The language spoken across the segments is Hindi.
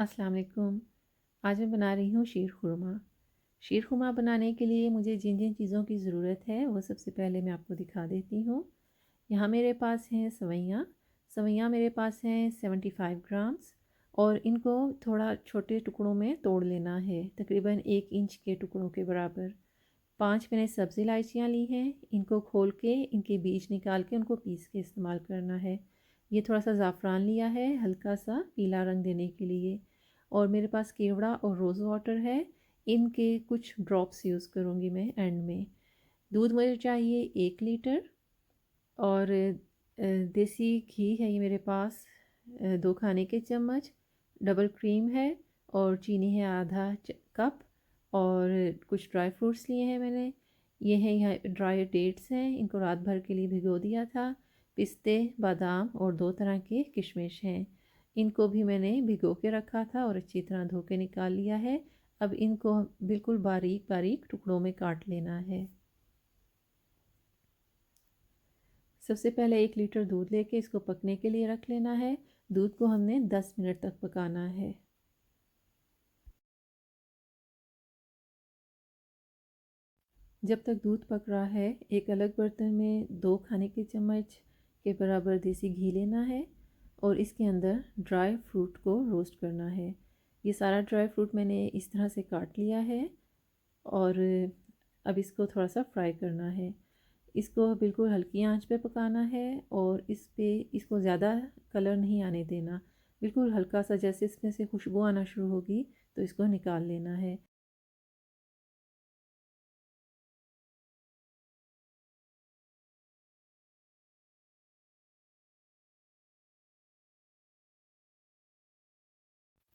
अस्सलाम वालेकुम। आज मैं बना रही हूँ शीर खुरमा। शीर खुरमा बनाने के लिए मुझे जिन जिन चीज़ों की ज़रूरत है वो सबसे पहले मैं आपको दिखा देती हूँ। यहाँ मेरे पास हैं सवैयाँ। सवैयाँ मेरे पास हैं 75 ग्राम्स और इनको थोड़ा छोटे टुकड़ों में तोड़ लेना है, तकरीबन 1 इंच के टुकड़ों के बराबर। 5 मैंने सब्ज़ इलायचियाँ ली हैं, इनको खोल के इनके बीज निकाल के उनको पीस के इस्तेमाल करना है। ये थोड़ा सा ज़ाफ़रान लिया है हल्का सा पीला रंग देने के लिए, और मेरे पास केवड़ा और रोज़ वाटर है, इनके कुछ ड्रॉप्स यूज़ करूँगी मैं एंड में। दूध मुझे चाहिए 1 लीटर, और देसी घी है ये मेरे पास 2 खाने के चम्मच, डबल क्रीम है, और चीनी है आधा कप, और कुछ ड्राई फ्रूट्स लिए हैं मैंने। ये हैं यहाँ ड्राई डेट्स हैं, इनको रात भर के लिए भिगो दिया था। पिस्ते, बादाम और 2 तरह के किशमिश हैं, इनको भी मैंने भिगो के रखा था और अच्छी तरह धो के निकाल लिया है। अब इनको बिल्कुल बारीक बारीक टुकड़ों में काट लेना है। सबसे पहले 1 लीटर दूध लेके इसको पकने के लिए रख लेना है। दूध को हमने 10 मिनट तक पकाना है। जब तक दूध पक रहा है, एक अलग बर्तन में 2 खाने के चम्मच के बराबर देसी घी लेना है और इसके अंदर ड्राई फ्रूट को रोस्ट करना है। ये सारा ड्राई फ्रूट मैंने इस तरह से काट लिया है, और अब इसको थोड़ा सा फ्राई करना है। इसको बिल्कुल हल्की आंच पे पकाना है, और इसको ज़्यादा कलर नहीं आने देना। बिल्कुल हल्का सा, जैसे इसमें से खुशबू आना शुरू होगी तो इसको निकाल लेना है।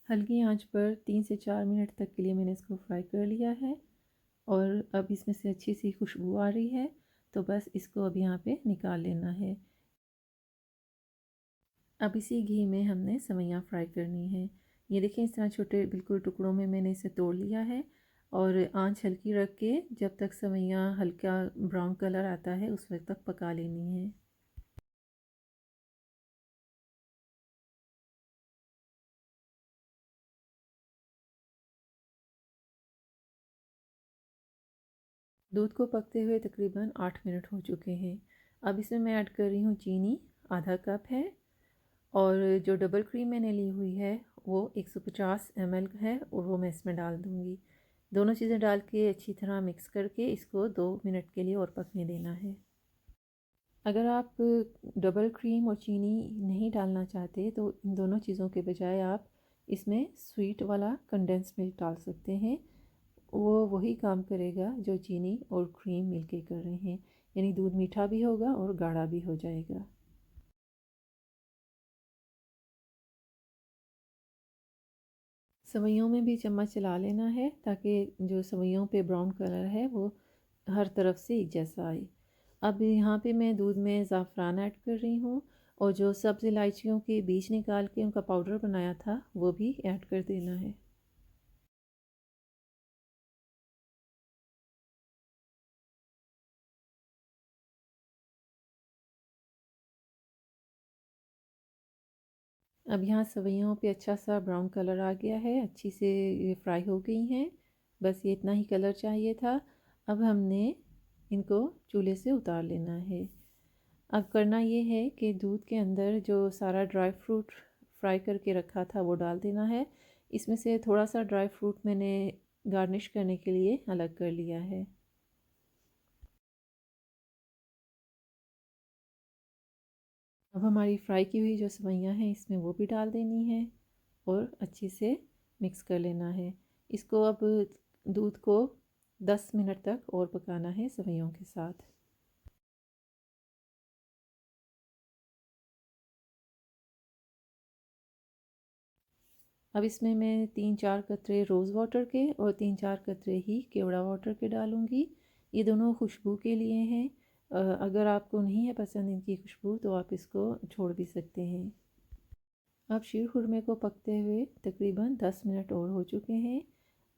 हल्की आंच पर 3 से 4 मिनट तक के लिए मैंने इसको फ्राई कर लिया है, और अब इसमें से अच्छी सी खुशबू आ रही है, तो बस इसको अब यहाँ पे निकाल लेना है। अब इसी घी में हमने सेवइयाँ फ्राई करनी है। ये देखिए इस तरह छोटे बिल्कुल टुकड़ों में मैंने इसे तोड़ लिया है, और आंच हल्की रख के जब तक सेवइयाँ हल्का ब्राउन कलर आता है उस वक्त तक पका लेनी है। दूध को पकते हुए तकरीबन 8 मिनट हो चुके हैं। अब इसमें मैं ऐड कर रही हूँ चीनी, आधा कप है, और जो डबल क्रीम मैंने ली हुई है वो 150 ml है, और वो मैं इसमें डाल दूँगी। दोनों चीज़ें डाल के अच्छी तरह मिक्स करके इसको 2 मिनट के लिए और पकने देना है। अगर आप डबल क्रीम और चीनी नहीं डालना चाहते तो इन दोनों चीज़ों के बजाय आप इसमें स्वीट वाला कंडेंस मिल्क डाल सकते हैं। वो वही काम करेगा जो चीनी और क्रीम मिलके कर रहे हैं, यानी दूध मीठा भी होगा और गाढ़ा भी हो जाएगा। सवैयों में भी चम्मच चला लेना है ताकि जो सवैयों पे ब्राउन कलर है वो हर तरफ से एक जैसा आए। अब यहाँ पे मैं दूध में ज़ाफ़रान ऐड कर रही हूँ, और जो सब्ज़ इलायचियों के बीज निकाल के उनका पाउडर बनाया था वो भी ऐड कर देना है। अब यहाँ सवैयों पे अच्छा सा ब्राउन कलर आ गया है, अच्छी से ये फ्राई हो गई हैं। बस ये इतना ही कलर चाहिए था। अब हमने इनको चूल्हे से उतार लेना है। अब करना ये है कि दूध के अंदर जो सारा ड्राई फ्रूट फ्राई करके रखा था वो डाल देना है। इसमें से थोड़ा सा ड्राई फ्रूट मैंने गार्निश करने के लिए अलग कर लिया है। अब हमारी फ्राई की हुई जो सेवइयाँ हैं इसमें वो भी डाल देनी है, और अच्छे से मिक्स कर लेना है। इसको अब दूध को 10 मिनट तक और पकाना है सेवइयों के साथ। अब इसमें मैं 3-4 कतरे रोज़ वाटर के और 3-4 कतरे ही केवड़ा वाटर के डालूँगी। ये दोनों खुशबू के लिए हैं। अगर आपको नहीं है पसंद इनकी खुशबू तो आप इसको छोड़ भी सकते हैं। अब शीर खुरमे को पकते हुए तकरीबन 10 मिनट और हो चुके हैं।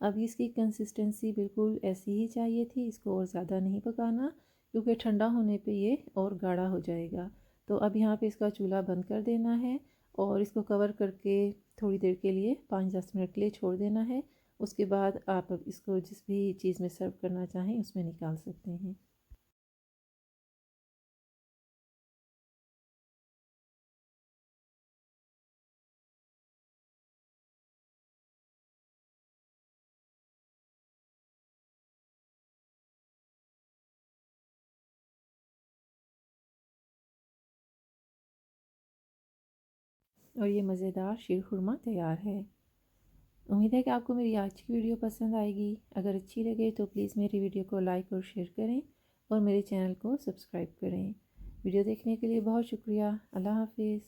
अब इसकी कंसिस्टेंसी बिल्कुल ऐसी ही चाहिए थी, इसको और ज़्यादा नहीं पकाना क्योंकि ठंडा होने पे ये और गाढ़ा हो जाएगा। तो अब यहाँ पे इसका चूल्हा बंद कर देना है, और इसको कवर करके थोड़ी देर के लिए 5-10 मिनट के लिए छोड़ देना है। उसके बाद आप अब इसको जिस भी चीज़ में सर्व करना चाहें उसमें निकाल सकते हैं। और ये मज़ेदार शीर खुरमा तैयार है। उम्मीद है कि आपको मेरी आज की वीडियो पसंद आएगी। अगर अच्छी लगे तो प्लीज़ मेरी वीडियो को लाइक और शेयर करें और मेरे चैनल को सब्सक्राइब करें। वीडियो देखने के लिए बहुत शुक्रिया। अल्लाह हाफिज़।